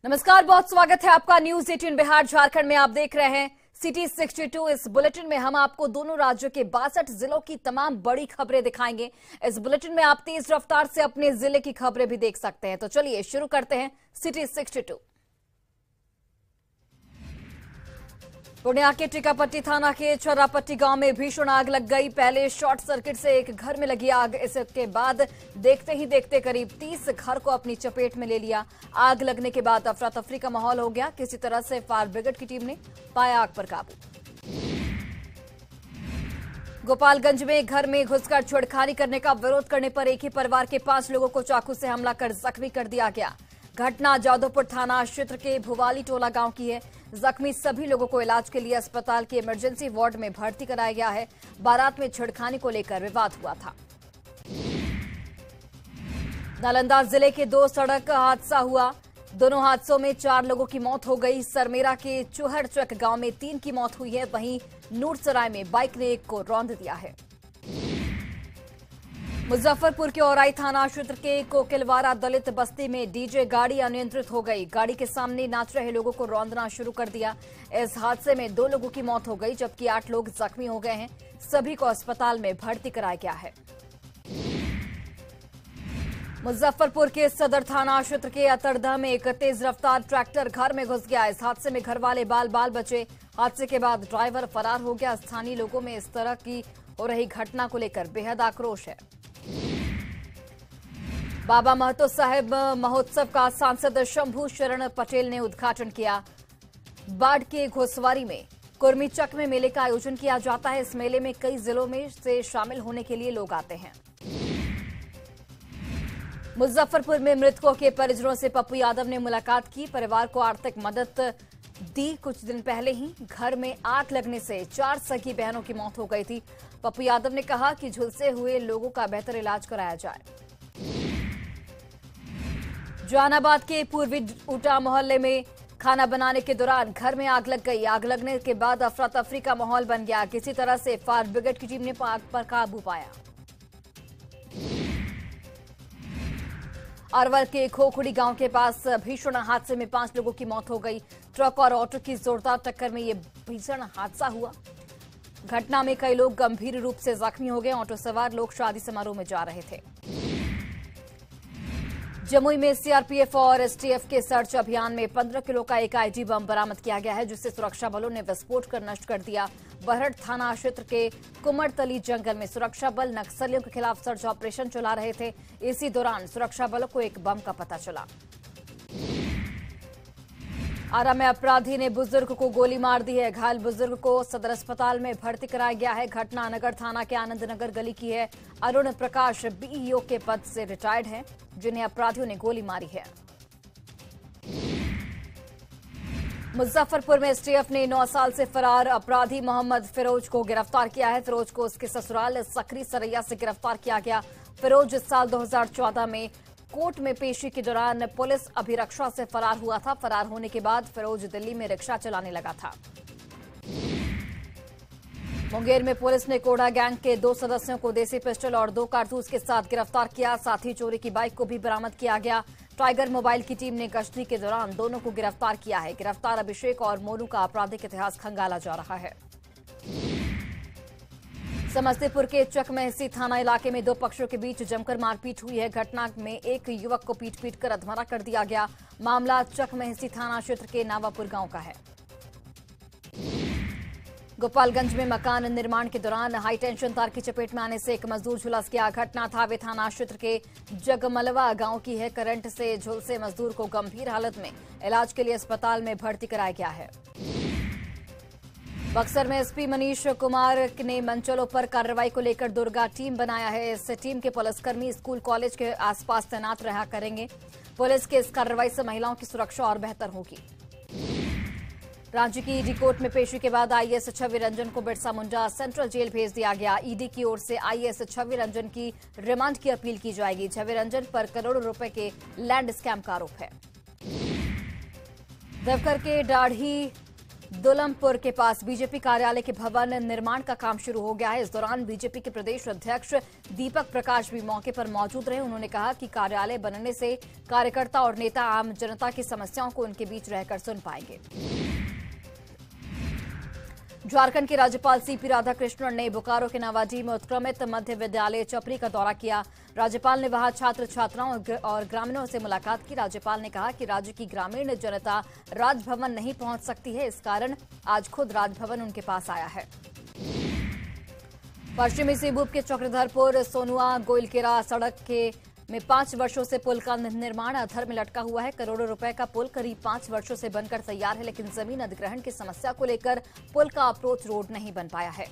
नमस्कार, बहुत स्वागत है आपका न्यूज 18 बिहार झारखंड में। आप देख रहे हैं सिटी 62। इस बुलेटिन में हम आपको दोनों राज्यों के 62 जिलों की तमाम बड़ी खबरें दिखाएंगे। इस बुलेटिन में आप तेज रफ्तार से अपने जिले की खबरें भी देख सकते हैं। तो चलिए शुरू करते हैं सिटी 62। पूर्णिया के टीकापट्टी थाना के चौरापट्टी गांव में भीषण आग लग गई। पहले शॉर्ट सर्किट से एक घर में लगी आग, इसके बाद देखते ही देखते करीब 30 घर को अपनी चपेट में ले लिया। आग लगने के बाद अफरा तफरी का माहौल हो गया। किसी तरह से फायर ब्रिगेड की टीम ने पाया आग पर काबू। गोपालगंज में घर में घुसकर छेड़खानी करने का विरोध करने पर एक ही परिवार के 5 लोगों को चाकू से हमला कर जख्मी कर दिया गया। घटना जादवपुर थाना क्षेत्र के भुवाली टोला गांव की है। जख्मी सभी लोगों को इलाज के लिए अस्पताल के इमरजेंसी वार्ड में भर्ती कराया गया है। बारात में छेड़खानी को लेकर विवाद हुआ था। नालंदा जिले के 2 सड़क हादसा हुआ। दोनों हादसों में 4 लोगों की मौत हो गई। सरमेरा के चुहड़चक गांव में 3 की मौत हुई है। वहीं नूरसराय में बाइक ने एक को रौंद दिया है। मुजफ्फरपुर के औराई थाना क्षेत्र के कोकिलवारा दलित बस्ती में डीजे गाड़ी अनियंत्रित हो गई। गाड़ी के सामने नाच रहे लोगों को रौंदना शुरू कर दिया। इस हादसे में 2 लोगों की मौत हो गई, जबकि 8 लोग जख्मी हो गए हैं। सभी को अस्पताल में भर्ती कराया गया है। मुजफ्फरपुर के सदर थाना क्षेत्र के अतरदह में एक तेज रफ्तार ट्रैक्टर घर में घुस गया। इस हादसे में घर वाले बाल बचे। हादसे के बाद ड्राइवर फरार हो गया। स्थानीय लोगों में इस तरह की हो रही घटना को लेकर बेहद आक्रोश है। बाबा महतो साहेब महोत्सव का सांसद शंभू शरण पटेल ने उद्घाटन किया। बाढ़ के घोसवारी में कुर्मीचक में मेले का आयोजन किया जाता है। इस मेले में कई जिलों में से शामिल होने के लिए लोग आते हैं। मुजफ्फरपुर में मृतकों के परिजनों से पप्पू यादव ने मुलाकात की। परिवार को आर्थिक मदद दी। कुछ दिन पहले ही घर में आग लगने से 4 सगी बहनों की मौत हो गई थी। पप्पू यादव ने कहा कि झुलसे हुए लोगों का बेहतर इलाज कराया जाए। जहानाबाद के पूर्वी ऊटा मोहल्ले में खाना बनाने के दौरान घर में आग लग गई। आग लगने के बाद अफरा तफरी का माहौल बन गया। किसी तरह से फायर ब्रिगेड की टीम ने आग पर काबू पाया। अरवल के खोखुड़ी गांव के पास भीषण हादसे में 5 लोगों की मौत हो गई। ट्रक और ऑटो की जोरदार टक्कर में यह भीषण हादसा हुआ। घटना में कई लोग गंभीर रूप से जख्मी हो गए। ऑटो सवार लोग शादी समारोह में जा रहे थे। जमुई में सीआरपीएफ और एसटीएफ के सर्च अभियान में 15 किलो का एक आईडी बम बरामद किया गया है, जिसे सुरक्षा बलों ने विस्फोट कर नष्ट कर दिया। बरहट थाना क्षेत्र के कुमरतली जंगल में सुरक्षा बल नक्सलियों के खिलाफ सर्च ऑपरेशन चला रहे थे। इसी दौरान सुरक्षा बलों को एक बम का पता चला। आरा में अपराधी ने बुजुर्ग को गोली मार दी है। घायल बुजुर्ग को सदर अस्पताल में भर्ती कराया गया है। घटना नगर थाना के आनंद नगर गली की है। अरुण प्रकाश बीईओ के पद से रिटायर्ड हैं, जिन्हें अपराधियों ने गोली मारी है। मुजफ्फरपुर में एसटीएफ ने 9 साल से फरार अपराधी मोहम्मद फिरोज को गिरफ्तार किया है। फिरोज को उसके ससुराल सकरी सरैया से गिरफ्तार किया गया। फिरोज इस साल 2014 में कोर्ट में पेशी के दौरान पुलिस अभिरक्षा से फरार हुआ था। फरार होने के बाद फिरोज दिल्ली में रिक्शा चलाने लगा था। मुंगेर में पुलिस ने कोढ़ा गैंग के 2 सदस्यों को देसी पिस्टल और 2 कारतूस के साथ गिरफ्तार किया। साथ ही चोरी की बाइक को भी बरामद किया गया। टाइगर मोबाइल की टीम ने गश्ती के दौरान दोनों को गिरफ्तार किया है। गिरफ्तार अभिषेक और मोनू का आपराधिक इतिहास खंगाला जा रहा है। समस्तीपुर के चकमेहसी थाना इलाके में 2 पक्षों के बीच जमकर मारपीट हुई है। घटना में एक युवक को पीट कर अधमरा कर दिया गया। मामला चकमेहसी थाना क्षेत्र के नावापुर गांव का है। गोपालगंज में मकान निर्माण के दौरान हाई टेंशन तार की चपेट में आने से एक मजदूर झुलस गया। घटना थावे थाना क्षेत्र के जगमलवा गांव की है। करंट से झुलसे मजदूर को गंभीर हालत में इलाज के लिए अस्पताल में भर्ती कराया गया है। बक्सर में एसपी मनीष कुमार ने मंचलों पर कार्रवाई को लेकर दुर्गा टीम बनाया है। इस टीम के पुलिसकर्मी स्कूल कॉलेज के आसपास तैनात रहा करेंगे। पुलिस की इस कार्रवाई से महिलाओं की सुरक्षा और बेहतर होगी। रांची की ईडी कोर्ट में पेशी के बाद आईएएस छवि रंजन को बिरसा मुंडा सेंट्रल जेल भेज दिया गया। ईडी की ओर से आईएएस छवि रंजन की रिमांड की अपील की जाएगी। छवि रंजन पर करोड़ों रुपए के लैंड स्कैम का आरोप है। देवघर के दाढ़ी दुलमपुर के पास बीजेपी कार्यालय के भवन निर्माण का काम शुरू हो गया है। इस दौरान बीजेपी के प्रदेश अध्यक्ष दीपक प्रकाश भी मौके पर मौजूद रहे। उन्होंने कहा कि कार्यालय बनने से कार्यकर्ता और नेता आम जनता की समस्याओं को उनके बीच रहकर सुन पाएंगे। झारखंड के राज्यपाल सीपी राधाकृष्णन ने बोकारो के नवाडी में उत्क्रमित मध्य विद्यालय चपरी का दौरा किया। राज्यपाल ने वहां छात्र छात्राओं और ग्रामीणों से मुलाकात की। राज्यपाल ने कहा कि राज्य की ग्रामीण जनता राजभवन नहीं पहुंच सकती है, इस कारण आज खुद राजभवन उनके पास आया है। पश्चिमी सिंहभूम के चक्रधरपुर सोनुआ गोइलकेरा सड़क में 5 वर्षों से पुल का निर्माण अधर में लटका हुआ है। करोड़ों रुपए का पुल करीब 5 वर्षों से बनकर तैयार है, लेकिन जमीन अधिग्रहण की समस्या को लेकर पुल का अप्रोच रोड नहीं बन पाया है।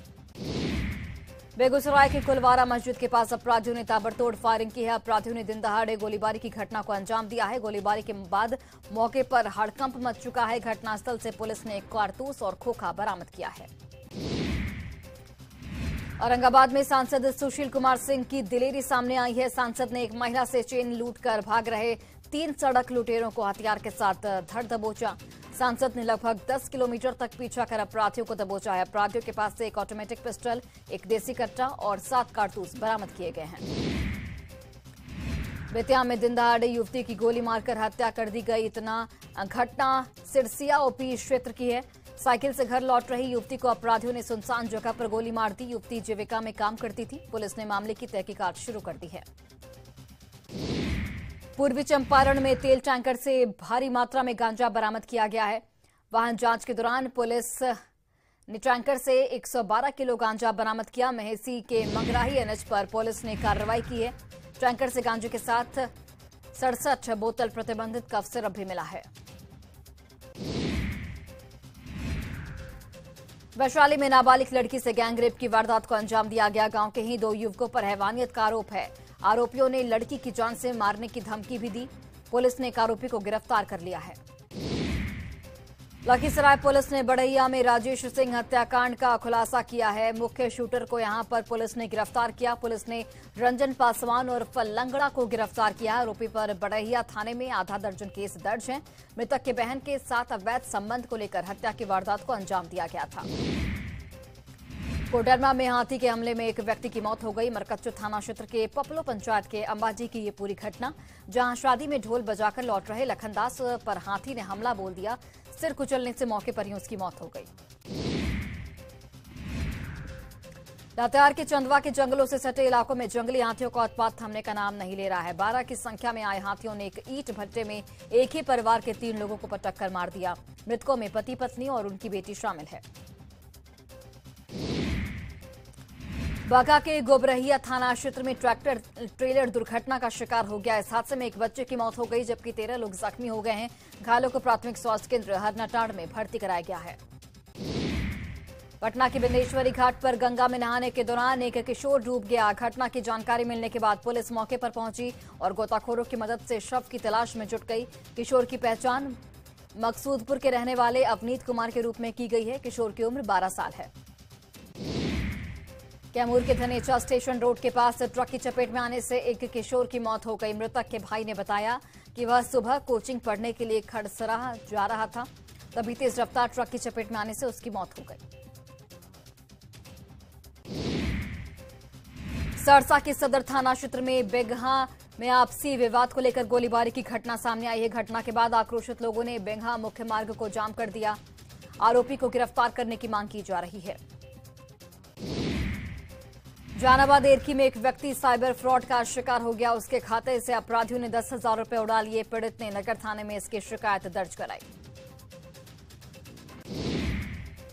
बेगूसराय के कुलवारा मस्जिद के पास अपराधियों ने ताबड़तोड़ फायरिंग की है। अपराधियों ने दिन दहाड़े गोलीबारी की घटना को अंजाम दिया है। गोलीबारी के बाद मौके पर हड़कंप मच चुका है। घटनास्थल से पुलिस ने एक कारतूस और खोखा बरामद किया है। औरंगाबाद में सांसद सुशील कुमार सिंह की दिलेरी सामने आई है। सांसद ने एक महिला से चेन लूटकर भाग रहे 3 सड़क लुटेरों को हथियार के साथ धर दबोचा। सांसद ने लगभग 10 किलोमीटर तक पीछा कर अपराधियों को दबोचा है। अपराधियों के पास से एक ऑटोमेटिक पिस्टल, एक देसी कट्टा और 7 कारतूस बरामद किए गए हैं। बेतिया में दिन दहाड़े युवती की गोली मारकर हत्या कर दी गई। इतना घटना सिरसिया ओपी क्षेत्र की है। साइकिल से घर लौट रही युवती को अपराधियों ने सुनसान जगह पर गोली मार दी। युवती जीविका में काम करती थी। पुलिस ने मामले की तहकीकात शुरू कर दी है। पूर्वी चंपारण में तेल टैंकर से भारी मात्रा में गांजा बरामद किया गया है। वाहन जांच के दौरान पुलिस ने टैंकर से 112 किलो गांजा बरामद किया। मेहसी के मंगराही एनएच पर पुलिस ने कार्रवाई की है। टैंकर से गांजे के साथ 67 बोतल प्रतिबंधित कफ सिरप भी मिला है। वैशाली में नाबालिग लड़की से गैंगरेप की वारदात को अंजाम दिया गया। गांव के ही 2 युवकों पर हैवानियत का आरोप है। आरोपियों ने लड़की की जान से मारने की धमकी भी दी। पुलिस ने एक आरोपी को गिरफ्तार कर लिया है। लखीसराय पुलिस ने बड़ैया में राजेश सिंह हत्याकांड का खुलासा किया है। मुख्य शूटर को यहां पर पुलिस ने गिरफ्तार किया। पुलिस ने रंजन पासवान और लंगड़ा को गिरफ्तार किया। आरोपी पर बड़ैया थाने में आधा दर्जन केस दर्ज हैं। मृतक के बहन के साथ अवैध संबंध को लेकर हत्या की वारदात को अंजाम दिया गया था। कोडरमा में हाथी के हमले में एक व्यक्ति की मौत हो गई। मरकच्चो थाना क्षेत्र के पपलो पंचायत के अंबाजी की ये पूरी घटना, जहां शादी में ढोल बजाकर लौट रहे लखनदास पर हाथी ने हमला बोल दिया। सिर कुचलने से मौके पर ही उसकी मौत हो गई। लातेहार के चंदवा के जंगलों से सटे इलाकों में जंगली हाथियों का उत्पात थमने का नाम नहीं ले रहा है। 12 की संख्या में आए हाथियों ने एक ईंट भट्टे में एक ही परिवार के 3 लोगों को टक्कर मार दिया। मृतकों में पति पत्नी और उनकी बेटी शामिल है। बांका के गोबरहिया थाना क्षेत्र में ट्रैक्टर ट्रेलर दुर्घटना का शिकार हो गया। इस हादसे में एक बच्चे की मौत हो गई, जबकि 13 लोग जख्मी हो गए हैं। घायलों को प्राथमिक स्वास्थ्य केंद्र हरनाटांड में भर्ती कराया गया है। पटना के बिंदेश्वरी घाट पर गंगा में नहाने के दौरान एक किशोर डूब गया। घटना की जानकारी मिलने के बाद पुलिस मौके पर पहुंची और गोताखोरों की मदद से शव की तलाश में जुट गई। किशोर की पहचान मकसूदपुर के रहने वाले अवनीत कुमार के रूप में की गई है। किशोर की उम्र 12 साल है। कैमूर के धनेचा स्टेशन रोड के पास ट्रक की चपेट में आने से एक किशोर की मौत हो गई। मृतक के भाई ने बताया कि वह सुबह कोचिंग पढ़ने के लिए खड़सराह जा रहा था, तभी तेज रफ्तार ट्रक की चपेट में आने से उसकी मौत हो गई। सरसा के सदर थाना क्षेत्र में बेगहा में आपसी विवाद को लेकर गोलीबारी की घटना सामने आई है। घटना के बाद आक्रोशित लोगों ने बेगहा मुख्य मार्ग को जाम कर दिया। आरोपी को गिरफ्तार करने की मांग की जा रही है। जहानाबाद एरकी में एक व्यक्ति साइबर फ्रॉड का शिकार हो गया। उसके खाते से अपराधियों ने 10,000 रुपए उड़ा लिए। पीड़ित ने नगर थाने में इसकी शिकायत दर्ज कराई।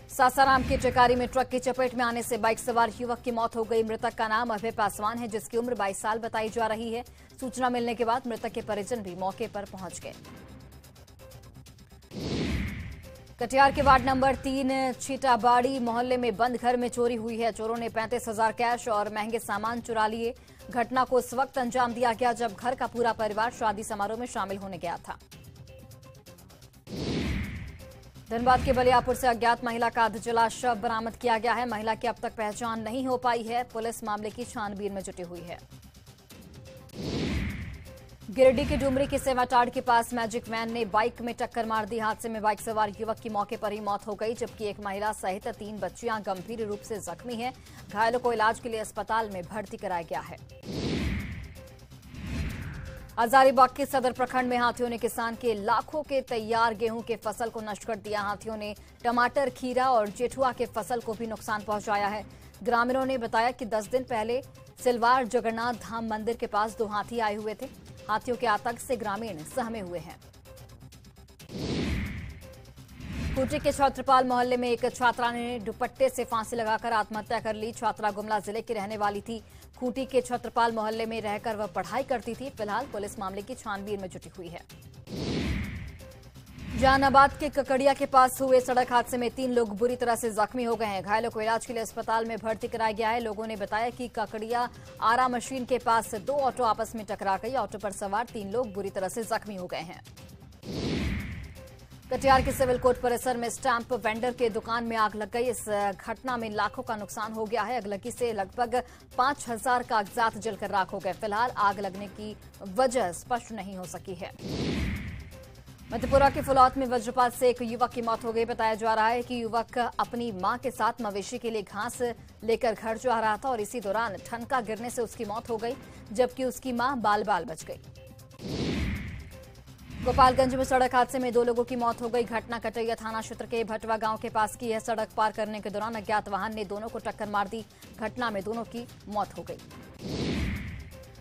सासाराम के टिकारी में ट्रक की चपेट में आने से बाइक सवार युवक की मौत हो गई। मृतक का नाम अभय पासवान है, जिसकी उम्र 22 साल बताई जा रही है। सूचना मिलने के बाद मृतक के परिजन भी मौके पर पहुंच गए। कटिहार के वार्ड नंबर 3 छीटाबाड़ी मोहल्ले में बंद घर में चोरी हुई है। चोरों ने 35,000 कैश और महंगे सामान चुरा लिए। घटना को उस वक्त अंजाम दिया गया जब घर का पूरा परिवार शादी समारोह में शामिल होने गया था। धनबाद के बलियापुर से अज्ञात महिला का अधजला शव बरामद किया गया है। महिला की अब तक पहचान नहीं हो पाई है। पुलिस मामले की छानबीन में जुटी हुई है। गिरिडीह के डुमरी के सेवाटाड़ के पास मैजिक वैन ने बाइक में टक्कर मार दी। हादसे में बाइक सवार युवक की मौके पर ही मौत हो गई, जबकि एक महिला सहित 3 बच्चियां गंभीर रूप से जख्मी हैं। घायलों को इलाज के लिए अस्पताल में भर्ती कराया गया है। हजारीबाग के सदर प्रखंड में हाथियों ने किसान के लाखों के तैयार गेहूं के फसल को नष्ट कर दिया। हाथियों ने टमाटर, खीरा और जेठुआ के फसल को भी नुकसान पहुंचाया है। ग्रामीणों ने बताया कि 10 दिन पहले सिलवार जगन्नाथ धाम मंदिर के पास 2 हाथी आए हुए थे। हाथियों के आतंक से ग्रामीण सहमे हुए हैं। खूंटी के छत्रपाल मोहल्ले में एक छात्रा ने दुपट्टे से फांसी लगाकर आत्महत्या कर ली। छात्रा गुमला जिले की रहने वाली थी। खूंटी के छत्रपाल मोहल्ले में रहकर वह पढ़ाई करती थी। फिलहाल पुलिस मामले की छानबीन में जुटी हुई है। जहानाबाद के ककड़िया के पास हुए सड़क हादसे में 3 लोग बुरी तरह से जख्मी हो गए हैं। घायलों को इलाज के लिए अस्पताल में भर्ती कराया गया है। लोगों ने बताया कि ककड़िया आरा मशीन के पास 2 ऑटो आपस में टकरा गई। ऑटो पर सवार 3 लोग बुरी तरह से जख्मी हो गए हैं। कटिहार के सिविल कोर्ट परिसर में स्टैंप वेंडर के दुकान में आग लग गई। इस घटना में लाखों का नुकसान हो गया है। अगलगी से लगभग 5000 कागजात जलकर राख हो गए। फिलहाल आग लगने की वजह स्पष्ट नहीं हो सकी है। मधेपुरा के फुलौत में वज्रपात से एक युवक की मौत हो गई। बताया जा रहा है कि युवक अपनी मां के साथ मवेशी के लिए घास लेकर घर जा रहा था और इसी दौरान ठनका गिरने से उसकी मौत हो गई, जबकि उसकी मां बाल बाल बच गई। गोपालगंज में सड़क हादसे में 2 लोगों की मौत हो गई। घटना कटैया थाना क्षेत्र के भटवा गांव के पास की है। सड़क पार करने के दौरान अज्ञात वाहन ने दोनों को टक्कर मार दी। घटना में दोनों की मौत हो गई।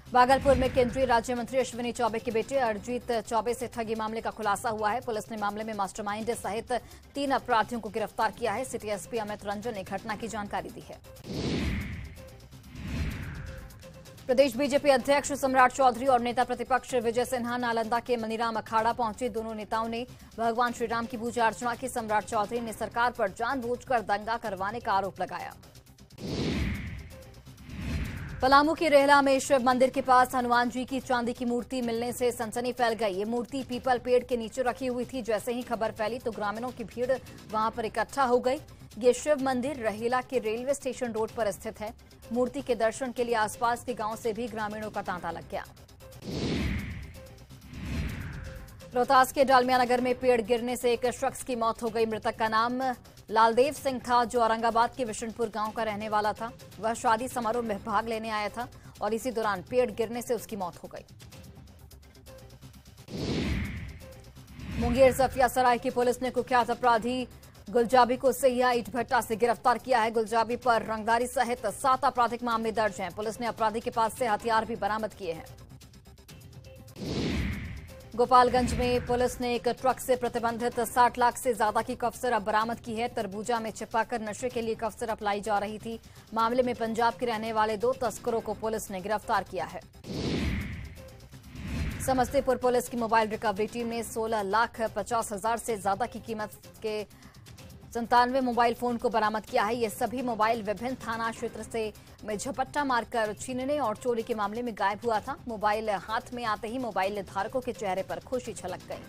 भागलपुर में केंद्रीय राज्य मंत्री अश्विनी चौबे के बेटे अरिजीत चौबे से ठगी मामले का खुलासा हुआ है। पुलिस ने मामले में मास्टरमाइंड सहित 3 अपराधियों को गिरफ्तार किया है। सिटी एसपी अमित रंजन ने घटना की जानकारी दी है। प्रदेश बीजेपी अध्यक्ष सम्राट चौधरी और नेता प्रतिपक्ष विजय सिन्हा नालंदा के मनीराम अखाड़ा पहुंचे। दोनों नेताओं ने भगवान श्रीराम की पूजा अर्चना की। सम्राट चौधरी ने सरकार पर जानबूझकर दंगा करवाने का आरोप लगाया। पलामू की रेहला में शिव मंदिर के पास हनुमान जी की चांदी की मूर्ति मिलने से सनसनी फैल गई। ये मूर्ति पीपल पेड़ के नीचे रखी हुई थी। जैसे ही खबर फैली तो ग्रामीणों की भीड़ वहां पर इकट्ठा हो गई। ये शिव मंदिर रेहला के रेलवे स्टेशन रोड पर स्थित है। मूर्ति के दर्शन के लिए आसपास के गांव से भी ग्रामीणों का तांता लग गया। रोहतास के डालमिया नगर में पेड़ गिरने से एक शख्स की मौत हो गई। मृतक का नाम लालदेव सिंह था, जो औरंगाबाद के विशनपुर गांव का रहने वाला था। वह शादी समारोह में भाग लेने आया था और इसी दौरान पेड़ गिरने से उसकी मौत हो गई। मुंगेर जफिया सराय की पुलिस ने कुख्यात अपराधी गुलजाबी को सहिया ईट भट्टा से गिरफ्तार किया है। गुलजाबी पर रंगदारी सहित 7 आपराधिक मामले दर्ज हैं। पुलिस ने अपराधी के पास से हथियार भी बरामद किए हैं। गोपालगंज में पुलिस ने एक ट्रक से प्रतिबंधित 60 लाख से ज्यादा की कफ सिरप बरामद की है। तरबूजा में छिपाकर नशे के लिए कफ सिरप लाई जा रही थी। मामले में पंजाब के रहने वाले 2 तस्करों को पुलिस ने गिरफ्तार किया है। समस्तीपुर पुलिस की मोबाइल रिकवरी टीम ने 16,50,000 से ज्यादा की कीमत के 97 मोबाइल फोन को बरामद किया है। ये सभी मोबाइल विभिन्न थाना क्षेत्र से में झपट्टा मारकर छीनने और चोरी के मामले में गायब हुआ था। मोबाइल हाथ में आते ही मोबाइल धारकों के चेहरे पर खुशी छलक गई।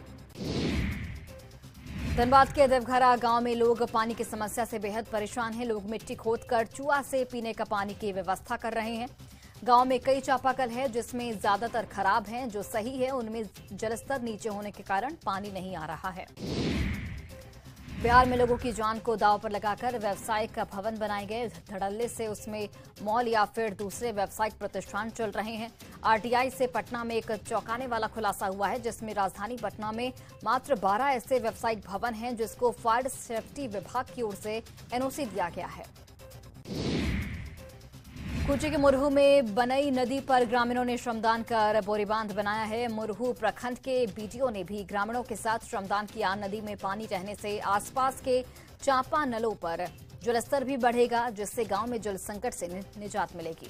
धनबाद के देवघरा गांव में लोग पानी की समस्या से बेहद परेशान हैं। लोग मिट्टी खोदकर चूहा से पीने का पानी की व्यवस्था कर रहे हैं। गांव में कई चापाकल है, जिसमें ज्यादातर खराब हैं। जो सही है उनमें जलस्तर नीचे होने के कारण पानी नहीं आ रहा है। बिहार में लोगों की जान को दांव पर लगाकर व्यावसायिक भवन बनाए गए। धड़ल्ले से उसमें मॉल या फिर दूसरे व्यावसायिक प्रतिष्ठान चल रहे हैं। आरटीआई से पटना में एक चौंकाने वाला खुलासा हुआ है, जिसमें राजधानी पटना में मात्र 12 ऐसे व्यावसायिक भवन हैं जिसको फायर सेफ्टी विभाग की ओर से एनओसी दिया गया है। खूंटी के मुरहू में बनई नदी पर ग्रामीणों ने श्रमदान कर बोरीबांध बनाया है। मुरहू प्रखंड के बीडीओ ने भी ग्रामीणों के साथ श्रमदान किया। नदी में पानी रहने से आसपास के चांपा नलों पर जलस्तर भी बढ़ेगा, जिससे गांव में जल संकट से निजात मिलेगी।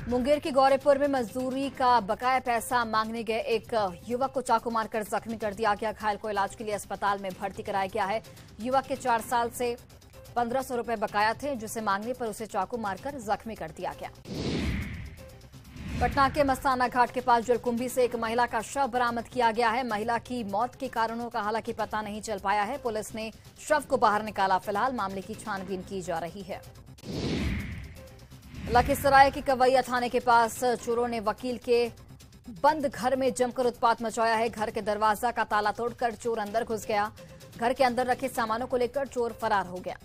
मुंगेर के गौरीपुर में मजदूरी का बकाया पैसा मांगने गए एक युवक को चाकू मारकर जख्मी कर दिया गया। घायल को इलाज के लिए अस्पताल में भर्ती कराया गया है। युवक के 4 साल से 1500 रुपए बकाया थे, जिसे मांगने पर उसे चाकू मारकर जख्मी कर दिया गया। पटना के मस्ताना घाट के पास जलकुंभी से एक महिला का शव बरामद किया गया है। महिला की मौत के कारणों का हालांकि पता नहीं चल पाया है। पुलिस ने शव को बाहर निकाला। फिलहाल मामले की छानबीन की जा रही है। लखीसराय के कवैया थाने के पास चोरों ने वकील के बंद घर में जमकर उत्पात मचाया है। घर के दरवाजा का ताला तोड़कर चोर अंदर घुस गया। घर के अंदर रखे सामानों को लेकर चोर फरार हो गया।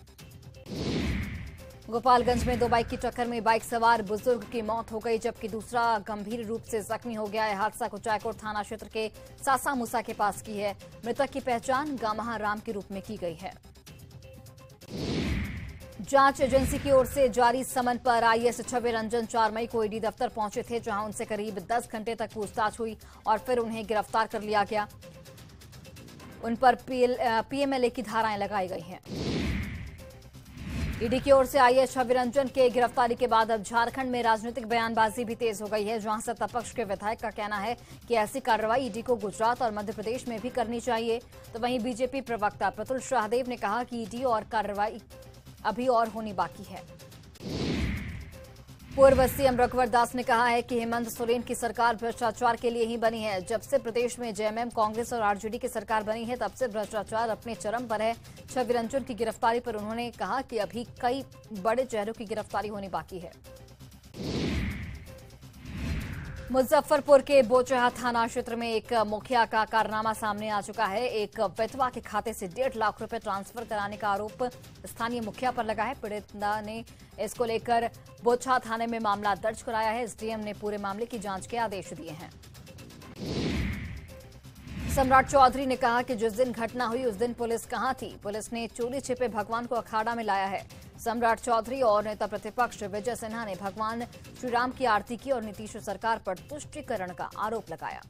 गोपालगंज में 2 बाइक की टक्कर में बाइक सवार बुजुर्ग की मौत हो गई, जबकि दूसरा गंभीर रूप से जख्मी हो गया है। हादसा कुचायकोट थाना क्षेत्र के सासा मूसा के पास की है। मृतक की पहचान गामहा राम के रूप में की गई है। जांच एजेंसी की ओर से जारी समन पर आईएएस छवि रंजन 4 मई को ईडी दफ्तर पहुंचे थे, जहां उनसे करीब 10 घंटे तक पूछताछ हुई और फिर उन्हें गिरफ्तार कर लिया गया। उन पर पीएमएलए की धाराएं लगाई गई हैं। ईडी की ओर से आईएएस छवि रंजन के गिरफ्तारी के बाद अब झारखंड में राजनीतिक बयानबाजी भी तेज हो गई है, जहां सत्तापक्ष के विधायक का कहना है कि ऐसी कार्रवाई ईडी को गुजरात और मध्य प्रदेश में भी करनी चाहिए। तो वहीं बीजेपी प्रवक्ता प्रतुल शाहदेव ने कहा कि ईडी और कार्रवाई अभी और होनी बाकी है। पूर्व सीएम रघुवर दास ने कहा है कि हेमंत सोरेन की सरकार भ्रष्टाचार के लिए ही बनी है। जब से प्रदेश में जेएमएम, कांग्रेस और आरजेडी की सरकार बनी है, तब से भ्रष्टाचार अपने चरम पर है। छवि रंजन की गिरफ्तारी पर उन्होंने कहा कि अभी कई बड़े चेहरों की गिरफ्तारी होनी बाकी है। मुजफ्फरपुर के बोचहा थाना क्षेत्र में एक मुखिया का कारनामा सामने आ चुका है। एक विधवा के खाते से 1.5 लाख रुपए ट्रांसफर कराने का आरोप स्थानीय मुखिया पर लगा है। पीड़िता ने इसको लेकर बोचहा थाने में मामला दर्ज कराया है। एसडीएम ने पूरे मामले की जांच के आदेश दिए हैं। सम्राट चौधरी ने कहा कि जिस दिन घटना हुई उस दिन पुलिस कहां थी। पुलिस ने चोरी छिपे भगवान को अखाड़ा में लाया है। सम्राट चौधरी और नेता प्रतिपक्ष विजय सिन्हा ने भगवान श्री राम की आरती की और नीतीश सरकार पर तुष्टीकरण का आरोप लगाया।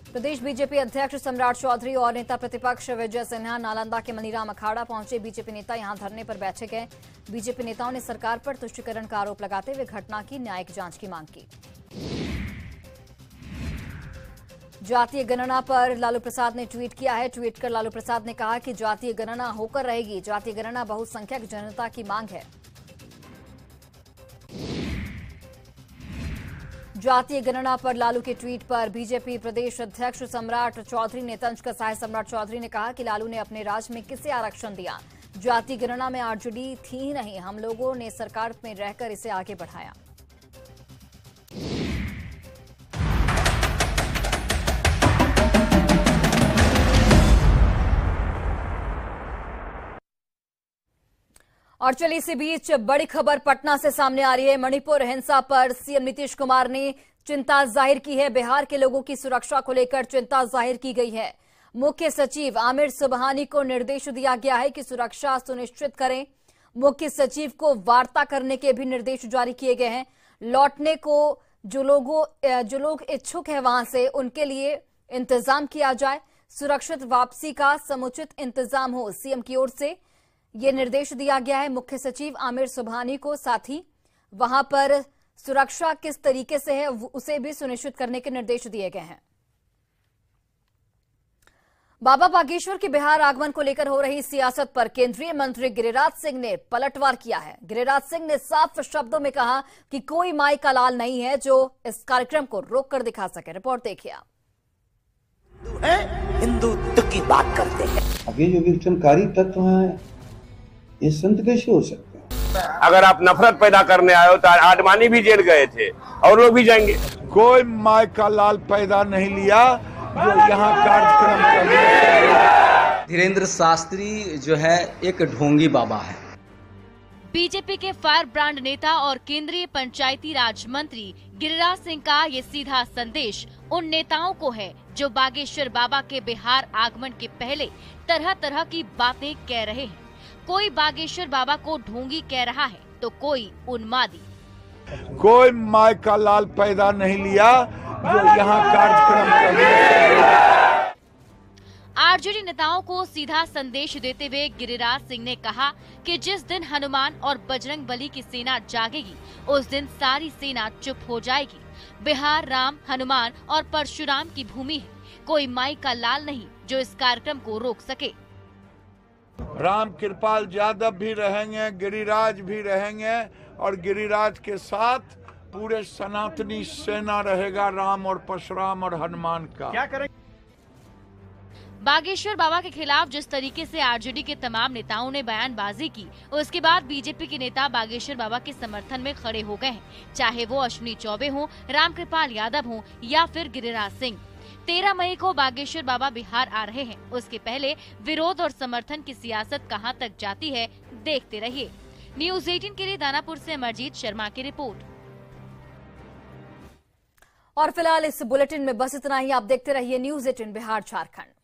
प्रदेश बीजेपी अध्यक्ष सम्राट चौधरी और नेता प्रतिपक्ष विजय सिन्हा नालंदा के मनीराम अखाड़ा पहुंचे। बीजेपी नेता यहां धरने पर बैठे गए। बीजेपी नेताओं ने सरकार पर तुष्टीकरण का आरोप लगाते हुए घटना की न्यायिक जांच की मांग की। जातीय गणना पर लालू प्रसाद ने ट्वीट किया है। ट्वीट कर लालू प्रसाद ने कहा कि जातीय गणना होकर रहेगी। जातीय गणना बहुसंख्यक जनता की मांग है। जातीय गणना पर लालू के ट्वीट पर बीजेपी प्रदेश अध्यक्ष सम्राट चौधरी ने तंज कसा है। सम्राट चौधरी ने कहा कि लालू ने अपने राज में किसे आरक्षण दिया। जातीय गणना में आरजेडी थी ही नहीं, हम लोगों ने सरकार में रहकर इसे आगे बढ़ाया। और चलिए इसी बीच बड़ी खबर पटना से सामने आ रही है। मणिपुर हिंसा पर सीएम नीतीश कुमार ने चिंता जाहिर की है। बिहार के लोगों की सुरक्षा को लेकर चिंता जाहिर की गई है। मुख्य सचिव आमिर सुबहानी को निर्देश दिया गया है कि सुरक्षा सुनिश्चित करें। मुख्य सचिव को वार्ता करने के भी निर्देश जारी किए गए हैं। लौटने को जो लोग इच्छुक है वहां से उनके लिए इंतजाम किया जाए। सुरक्षित वापसी का समुचित इंतजाम हो, सीएम की ओर से ये निर्देश दिया गया है मुख्य सचिव आमिर सुबहानी को। साथ ही वहां पर सुरक्षा किस तरीके से है उसे भी सुनिश्चित करने के निर्देश दिए गए हैं। बाबा बागेश्वर के बिहार आगमन को लेकर हो रही सियासत पर केंद्रीय मंत्री गिरिराज सिंह ने पलटवार किया है। गिरिराज सिंह ने साफ शब्दों में कहा कि कोई माई का लाल नहीं है जो इस कार्यक्रम को रोक कर दिखा सके। रिपोर्ट देखिए। हिंदुत्व की बात करते हैं। अब ये जो विघटनकारी तत्व हैं, ये संत कैसे हो सकते हैं? अगर आप नफरत पैदा करने आए हो तो आडवाणी भी जेल गए थे और लोग भी जाएंगे। कोई माय का लाल पैदा नहीं लिया जो यहाँ कार्यक्रम करने। धीरेन्द्र शास्त्री जो है एक ढोंगी बाबा है। बीजेपी के फायर ब्रांड नेता और केंद्रीय पंचायती राज मंत्री गिरिराज सिंह का ये सीधा संदेश उन नेताओं को है जो बागेश्वर बाबा के बिहार आगमन के पहले तरह तरह की बातें कह रहे हैं। कोई बागेश्वर बाबा को ढोंगी कह रहा है तो कोई उन्मादी। कोई माय का लाल पैदा नहीं लिया जो यहाँ कार्यक्रम करने। आरजेडी नेताओं को सीधा संदेश देते हुए गिरिराज सिंह ने कहा कि जिस दिन हनुमान और बजरंग बली की सेना जागेगी उस दिन सारी सेना चुप हो जाएगी। बिहार राम, हनुमान और परशुराम की भूमि है। कोई माई का लाल नहीं जो इस कार्यक्रम को रोक सके। राम कृपाल यादव भी रहेंगे, गिरिराज भी रहेंगे और गिरिराज के साथ पूरे सनातनी सेना रहेगा राम और परशुराम और हनुमान का। क्या करेंगे? बागेश्वर बाबा के खिलाफ जिस तरीके से आरजेडी के तमाम नेताओं ने बयानबाजी की, उसके बाद बीजेपी के नेता बागेश्वर बाबा के समर्थन में खड़े हो गए हैं, चाहे वो अश्विनी चौबे हो, रामकृपाल यादव हो या फिर गिरिराज सिंह। 13 मई को बागेश्वर बाबा बिहार आ रहे हैं। उसके पहले विरोध और समर्थन की सियासत कहां तक जाती है, देखते रहिए। न्यूज़ 18 के लिए दानापुर से अमरजीत शर्मा की रिपोर्ट। और फिलहाल इस बुलेटिन में बस इतना ही। आप देखते रहिए न्यूज़ 18 बिहार झारखंड।